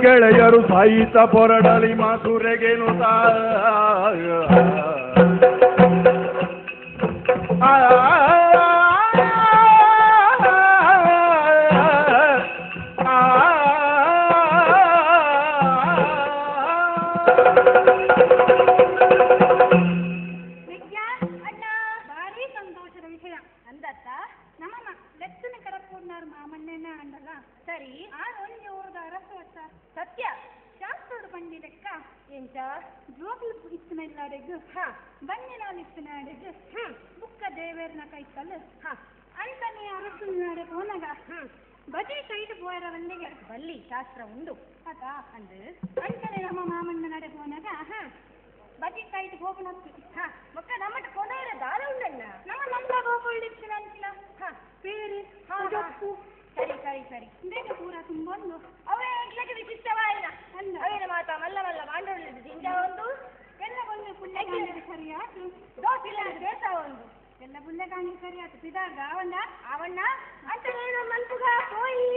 ಗೆಳೆಯರು ಸಾಹಿತ ಪೊರಡಲಿ ಮಾಸುರೆಗೇನು ನಮ್ಮ ಅಂದಲ್ಲ ಸರಿ ಒಂಜಿ ಊರದ ಅರಸವತ್ತ ಸತ್ಯ ಶಾಸ್ತ್ರೋಡು ಬಂದಿ ಲೆಕ್ಕ ಎಂಚ ಜೋಕ್ಲು ಇತ್ತಿನ ಇಲ್ಲಾಡೆಗು ಬನ್ನಿನಾಲ್ ಇತ್ತಿನ ಆಡೆಗು ಬುಕ್ಕ ದೇವೇರ್ನ ಕೈತಲ್ ಅಂತ ನೀ ಅರಸನ ನಾಡೆ ಪೋನಾಗ ಬಜೆ ಕೈಟ್ ಪೋಯರ ಬಂದಿಗೆ ಬಲ್ಲಿ ಶಾಸ್ತ್ರ ಉಂಡು ಅದ ಅಂದು ಅಂತಾನೆ ನಮ್ಮ ಮಾಮಣ್ಣ ನಡೆ ಪೋನಾಗ ಬಜೆ ಕೈಟ್ ಹೋಗಣತ್ತು ಮಕ್ಕ ನಮ್ಮಟ ಕೊನೆಯ ದಾರ ಉಂಡಣ್ಣ ನಮ್ಮ ನಂಬ ಹೋಗಿಡ್ತೀನಿ ಅಂತಿಲ್ಲ ಬೇರೆ ಸೊಪ್ಪು ಸರಿ ಸರಿ ಸರಿ ಬೇಗ ಪೂರ ತುಂಬೊಂದು ಅವೇ ಎಗ್ಲಕ್ಕೆ ವಿಶಿಷ್ಟವಾಯಿನ ಅಲ್ಲ ಅವೇನ ಮಾತಾ ಮಲ್ಲ ಮಲ್ಲ ಮಾಂಡೋಳಿದ್ದು ಜಿಂಜ ಒಂದು ಎಲ್ಲ ಬಂದು ಪುಣ್ಯ ಕಾಣಿಗೆ ಸರಿ ಆಯ್ತು ದೋಸಿಲ್ಲ ಬೇಸ ಒಂದು ಎಲ್ಲ ಪುಣ್ಯ ಕಾಣಿಗೆ ಸರಿ ಆಯ್ತು ಸಿದಾಗ ಅವಣ್ಣ ಅವಣ್ಣ ಅಂತ ಹೇಳೋ ಮನ್ಪುಗ ಹೋಯಿ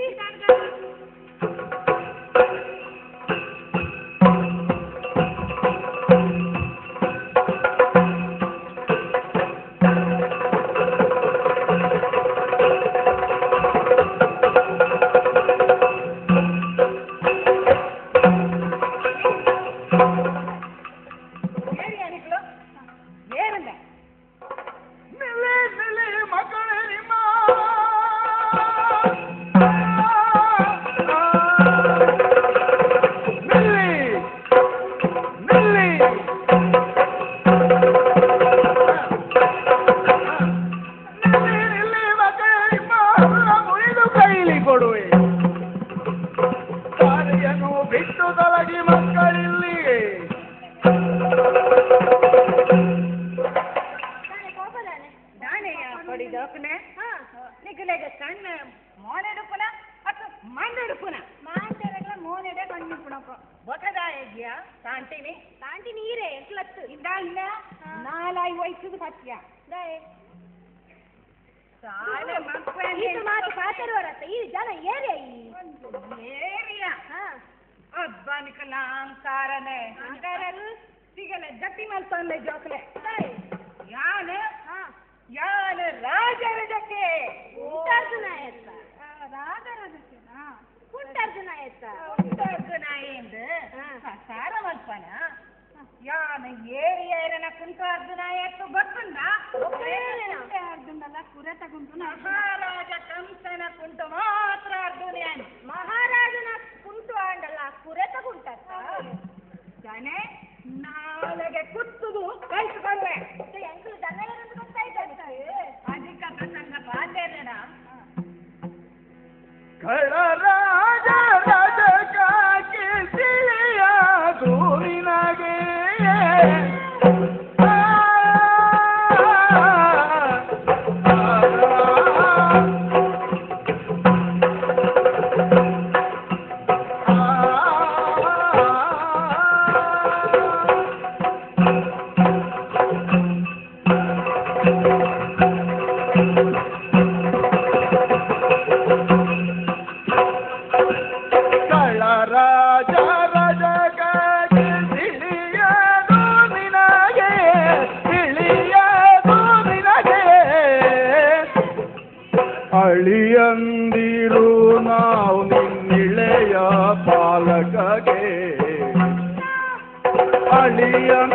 ಅಳಿಯಂದಿರು ನಾವು ನಿನ್ನಿಳೆಯ ಪಾಲಕಗೆ ಅಳಿಯಂದಿರು